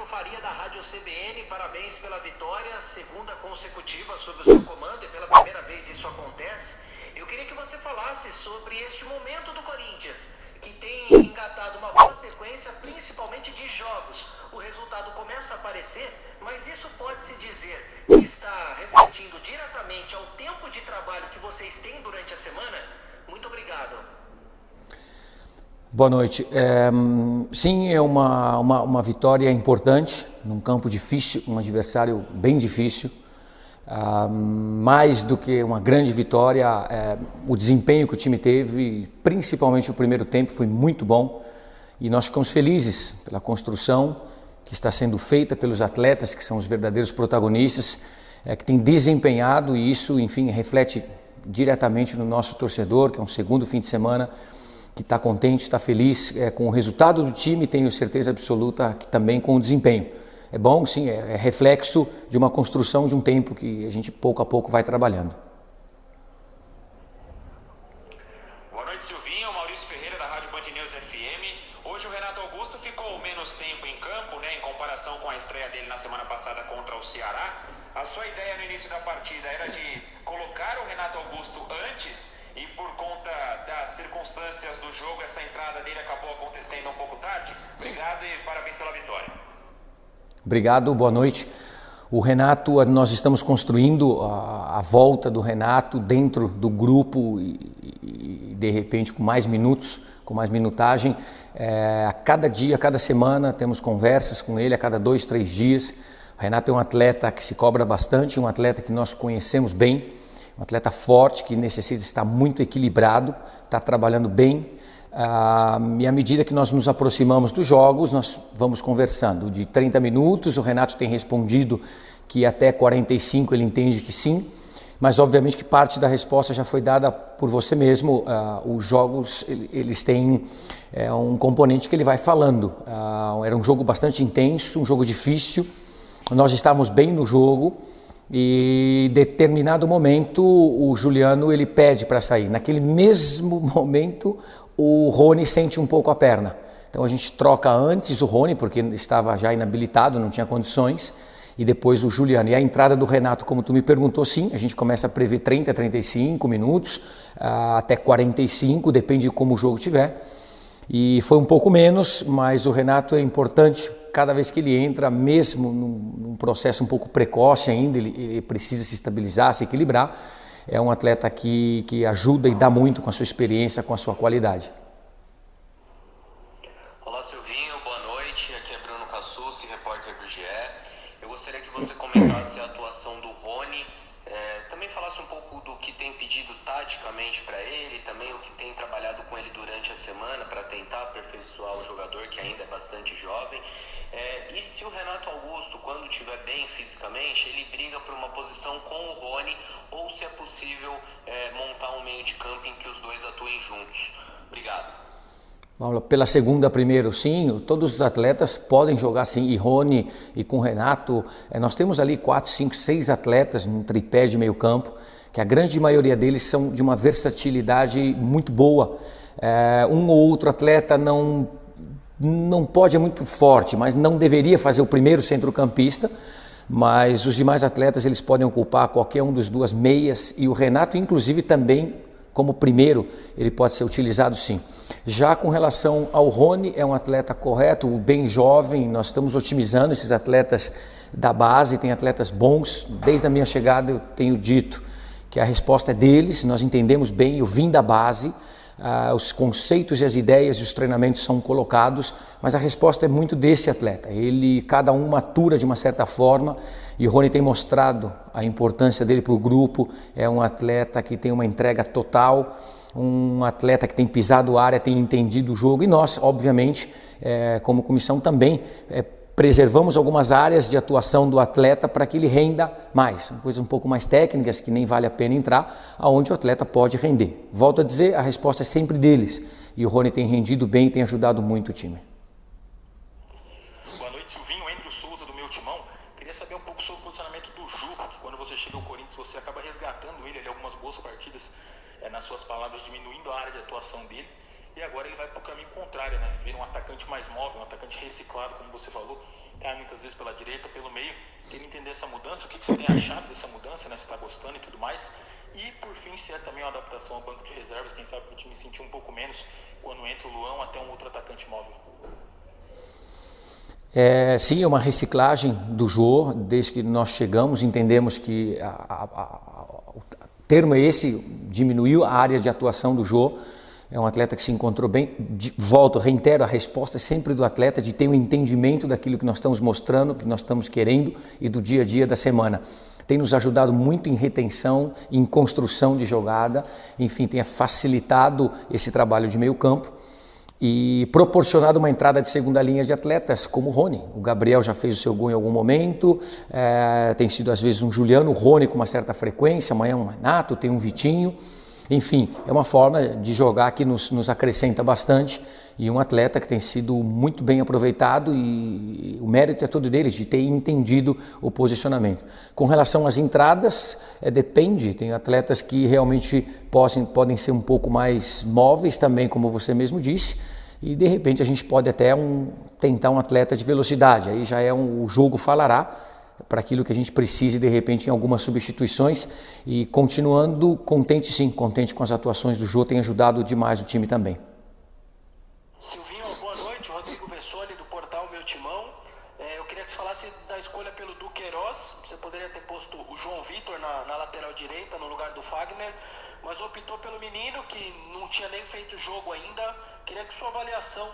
Bruno Faria, da Rádio CBN. Parabéns pela vitória, segunda consecutiva sob o seu comando, e pela primeira vez isso acontece. Eu queria que você falasse sobre este momento do Corinthians, que tem engatado uma boa sequência, principalmente de jogos. O resultado começa a aparecer, mas isso pode-se dizer que está refletindo diretamente ao tempo de trabalho que vocês têm durante a semana? Muito obrigado. Boa noite. Sim, é uma vitória importante, num campo difícil, um adversário bem difícil. Mais do que uma grande vitória, o desempenho que o time teve, principalmente o primeiro tempo, foi muito bom. E nós ficamos felizes pela construção que está sendo feita pelos atletas, que são os verdadeiros protagonistas, que têm desempenhado, e isso, enfim, reflete diretamente no nosso torcedor, que é um segundo fim de semana, que está contente, está feliz com o resultado do time, tenho certeza absoluta que também com o desempenho. É bom, sim, é reflexo de uma construção de um tempo que a gente pouco a pouco vai trabalhando. Boa noite, Silvinho. Maurício Ferreira, da Rádio Band News FM. Hoje o Renato Augusto ficou menos tempo em campo, né, em comparação com a estreia dele na semana passada contra o Ceará. A sua ideia no início da partida era de colocar o Renato Augusto antes, e por conta das circunstâncias do jogo, essa entrada dele acabou acontecendo um pouco tarde. Obrigado e parabéns pela vitória. Obrigado, boa noite. O Renato, nós estamos construindo a volta do Renato dentro do grupo e de repente com mais minutos, com mais minutagem. A cada dia, a cada semana temos conversas com ele, a cada 2, 3 dias. O Renato é um atleta que se cobra bastante, um atleta que nós conhecemos bem, um atleta forte que necessita estar muito equilibrado, está trabalhando bem. E à medida que nós nos aproximamos dos jogos, nós vamos conversando. De 30 minutos, o Renato tem respondido que até 45 ele entende que sim, mas obviamente que parte da resposta já foi dada por você mesmo. Os jogos, eles têm um componente que ele vai falando. Era um jogo bastante intenso, um jogo difícil, nós estávamos bem no jogo, e em determinado momento o Juliano ele pede para sair. Naquele mesmo momento o Rony sente um pouco a perna, então a gente troca antes o Rony porque estava já inabilitado, não tinha condições, e depois o Juliano. E a entrada do Renato, como tu me perguntou, sim, a gente começa a prever 30, 35 minutos, até 45, depende de como o jogo estiver. E foi um pouco menos, mas o Renato é importante. Cada vez que ele entra, mesmo num processo um pouco precoce ainda, ele precisa se estabilizar, se equilibrar. É um atleta que ajuda e dá muito com a sua experiência, com a sua qualidade. Olá, Silvinho, boa noite. Aqui é Bruno Cassucci, repórter do GE. Eu gostaria que você comentasse a atuação do Rony, também falasse um pouco do que tem pedido taticamente para ele, também o que tem trabalhado com ele durante a semana para tentar aperfeiçoar o jogador, que ainda é bastante jovem. E se o Renato Augusto, quando estiver bem fisicamente, ele briga por uma posição com o Rony, ou se é possível montar um meio de campo em que os dois atuem juntos. Obrigado. Pela segunda primeiro, sim, todos os atletas podem jogar sim, e Rony e com o Renato, nós temos ali 4, 5, 6 atletas no tripé de meio campo, que a grande maioria deles são de uma versatilidade muito boa. Um ou outro atleta não pode, é muito forte, mas não deveria fazer o primeiro centrocampista, mas os demais atletas eles podem ocupar qualquer um dos duas meias, e o Renato inclusive também como primeiro, ele pode ser utilizado sim. Já com relação ao Rony, é um atleta correto, bem jovem, nós estamos otimizando esses atletas da base, tem atletas bons. Desde a minha chegada eu tenho dito que a resposta é deles, nós entendemos bem, eu vim da base, os conceitos e as ideias e os treinamentos são colocados, mas a resposta é muito desse atleta. Cada um matura de uma certa forma, e o Rony tem mostrado a importância dele para o grupo. É um atleta que tem uma entrega total, um atleta que tem pisado a área, tem entendido o jogo, e nós, obviamente, como comissão também, preservamos algumas áreas de atuação do atleta para que ele renda mais, são coisas um pouco mais técnicas que nem vale a pena entrar, aonde o atleta pode render. Volto a dizer, a resposta é sempre deles, e o Rony tem rendido bem e tem ajudado muito o time. Boa noite, Silvinho. Andrew Souza, do Meu Timão. Queria saber um pouco sobre o posicionamento do Ju, que quando você chega ao Corinthians, você acaba resgatando ele algumas boas partidas, nas suas palavras, diminuindo a área de atuação dele. e agora ele vai para o caminho contrário, né? Vira um atacante mais móvel, um atacante reciclado, como você falou, cai muitas vezes pela direita, pelo meio. Queria entender essa mudança, o que você tem achado dessa mudança, né? Se está gostando e tudo mais. E, por fim, se é também uma adaptação ao banco de reservas, quem sabe para o time sentir um pouco menos quando entra o Luan até um outro atacante móvel. Sim, é uma reciclagem do Jô. Desde que nós chegamos, entendemos que o termo é esse, diminuiu a área de atuação do Jô. É um atleta que se encontrou bem. Reitero, a resposta é sempre do atleta, de ter um entendimento daquilo que nós estamos mostrando, que nós estamos querendo e do dia a dia da semana. Tem nos ajudado muito em retenção, em construção de jogada, enfim, tem facilitado esse trabalho de meio campo e proporcionado uma entrada de segunda linha de atletas como o Rony. O Gabriel já fez o seu gol em algum momento, tem sido às vezes um Juliano, o Rony com uma certa frequência, amanhã um Renato, tem um Vitinho. Enfim, é uma forma de jogar que nos acrescenta bastante e um atleta que tem sido muito bem aproveitado e o mérito é todo deles, de ter entendido o posicionamento. Com relação às entradas, depende, tem atletas que realmente podem ser um pouco mais móveis também, como você mesmo disse, e de repente a gente pode até tentar um atleta de velocidade, aí já o jogo falará, para aquilo que a gente precise de repente em algumas substituições e continuando contente com as atuações do Jô, tem ajudado demais o time também. Silvinho, boa noite, Rodrigo Vessoli do portal Meu Timão. Eu queria que você falasse da escolha pelo Duqueiroz. Você poderia ter posto o João Vitor na lateral direita no lugar do Fagner, mas optou pelo menino que não tinha nem feito jogo ainda. Queria que sua avaliação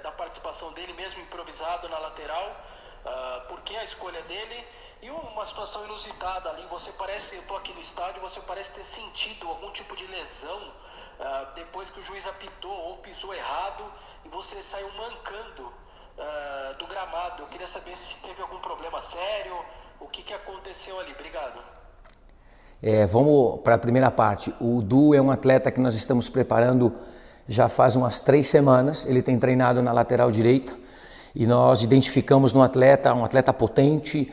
da participação dele mesmo improvisado na lateral. Por que a escolha dele e uma situação inusitada ali, eu estou aqui no estádio, você parece ter sentido algum tipo de lesão depois que o juiz apitou ou pisou errado e você saiu mancando do gramado. Eu queria saber se teve algum problema sério, o que aconteceu ali. Obrigado. Vamos para a primeira parte. O Du é um atleta que nós estamos preparando já faz umas 3 semanas, ele tem treinado na lateral direita. E nós identificamos um atleta potente,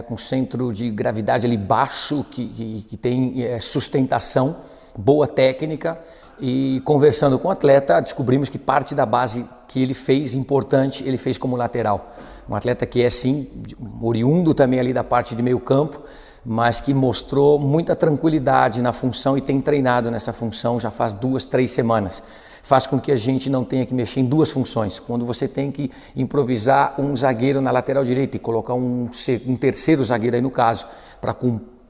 com centro de gravidade ali baixo, que tem sustentação, boa técnica, e conversando com o atleta descobrimos que parte da base que ele fez, importante, ele fez como lateral. Um atleta que é sim, oriundo também ali da parte de meio campo, mas que mostrou muita tranquilidade na função e tem treinado nessa função já faz 2, 3 semanas. Faz com que a gente não tenha que mexer em 2 funções. Quando você tem que improvisar um zagueiro na lateral direita e colocar um terceiro zagueiro aí no caso, para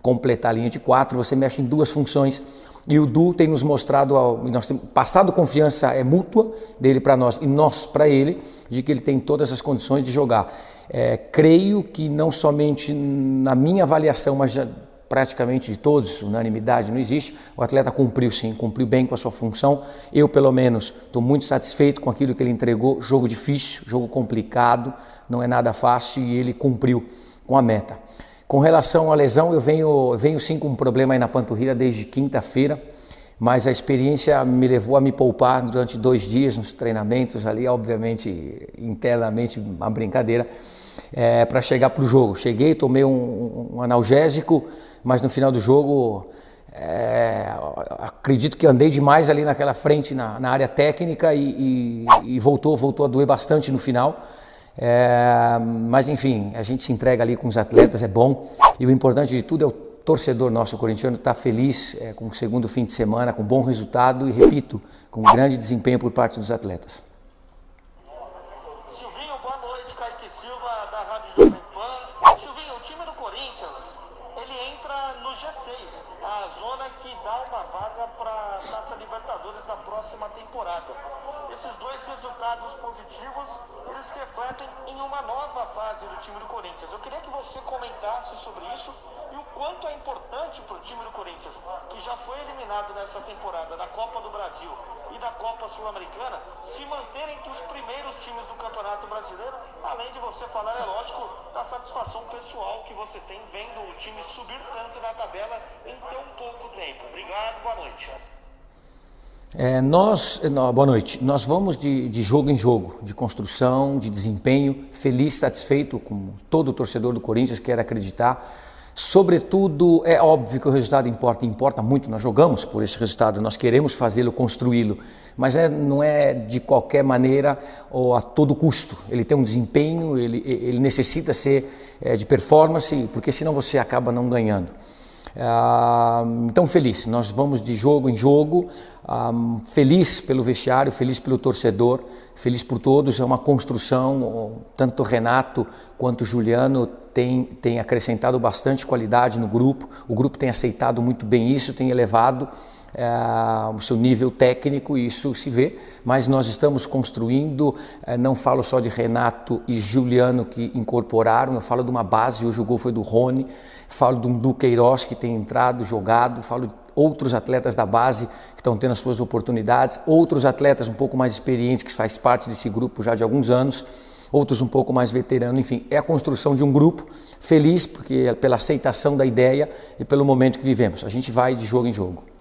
completar a linha de 4, você mexe em 2 funções. E o Du tem nos mostrado, nós temos passado confiança mútua dele para nós e nós para ele, de que ele tem todas as condições de jogar. Creio que não somente na minha avaliação, mas já praticamente de todos, unanimidade não existe, o atleta cumpriu sim, cumpriu bem com a sua função. Eu, pelo menos, estou muito satisfeito com aquilo que ele entregou. Jogo difícil, jogo complicado, não é nada fácil e ele cumpriu com a meta. Com relação à lesão, eu venho sim com um problema aí na panturrilha desde quinta-feira, mas a experiência me levou a me poupar durante 2 dias nos treinamentos ali, obviamente, internamente, uma brincadeira, para chegar para o jogo. Cheguei, tomei um analgésico, mas no final do jogo, acredito que andei demais ali naquela frente, na área técnica e voltou a doer bastante no final. Mas enfim, a gente se entrega ali com os atletas, é bom. E o importante de tudo é o torcedor nosso corintiano estar feliz com o segundo fim de semana, com bom resultado e, repito, com grande desempenho por parte dos atletas. Silvinho, boa noite, Kaique Silva da Rádio Jovem Pan. Silvinho, o time do Corinthians, ele entra no G6, a zona que dá uma vaga para a Taça Libertadores na próxima temporada. Esses 2 resultados positivos, eles refletem em uma nova fase do time do Corinthians. Eu queria que você comentasse sobre isso e o quanto é importante para o time do Corinthians, que já foi eliminado nessa temporada da Copa do Brasil e da Copa Sul-Americana, se manter entre os primeiros times do Campeonato Brasileiro, além de você falar, é lógico, da satisfação pessoal que você tem vendo o time subir tanto na tabela em tão pouco tempo. Obrigado, boa noite. Boa noite. Nós vamos de jogo em jogo, de construção, de desempenho, feliz, satisfeito, como todo torcedor do Corinthians quer acreditar. Sobretudo, é óbvio que o resultado importa muito, nós jogamos por esse resultado, nós queremos fazê-lo, construí-lo, mas não é de qualquer maneira ou a todo custo. Ele tem um desempenho, ele necessita ser de performance, porque senão você acaba não ganhando. Então feliz, nós vamos de jogo em jogo, feliz pelo vestiário, feliz pelo torcedor, feliz por todos. É uma construção, tanto o Renato quanto o Juliano tem acrescentado bastante qualidade no grupo, o grupo tem aceitado muito bem isso, tem elevado o seu nível técnico, e isso se vê, mas nós estamos construindo, não falo só de Renato e Juliano que incorporaram, eu falo de uma base, hoje o gol foi do Rony, falo de um Duqueiroz que tem entrado, jogado, falo de outros atletas da base que estão tendo as suas oportunidades, outros atletas um pouco mais experientes que faz parte desse grupo já de alguns anos, outros um pouco mais veteranos, enfim, é a construção de um grupo feliz porque pela aceitação da ideia e pelo momento que vivemos. A gente vai de jogo em jogo.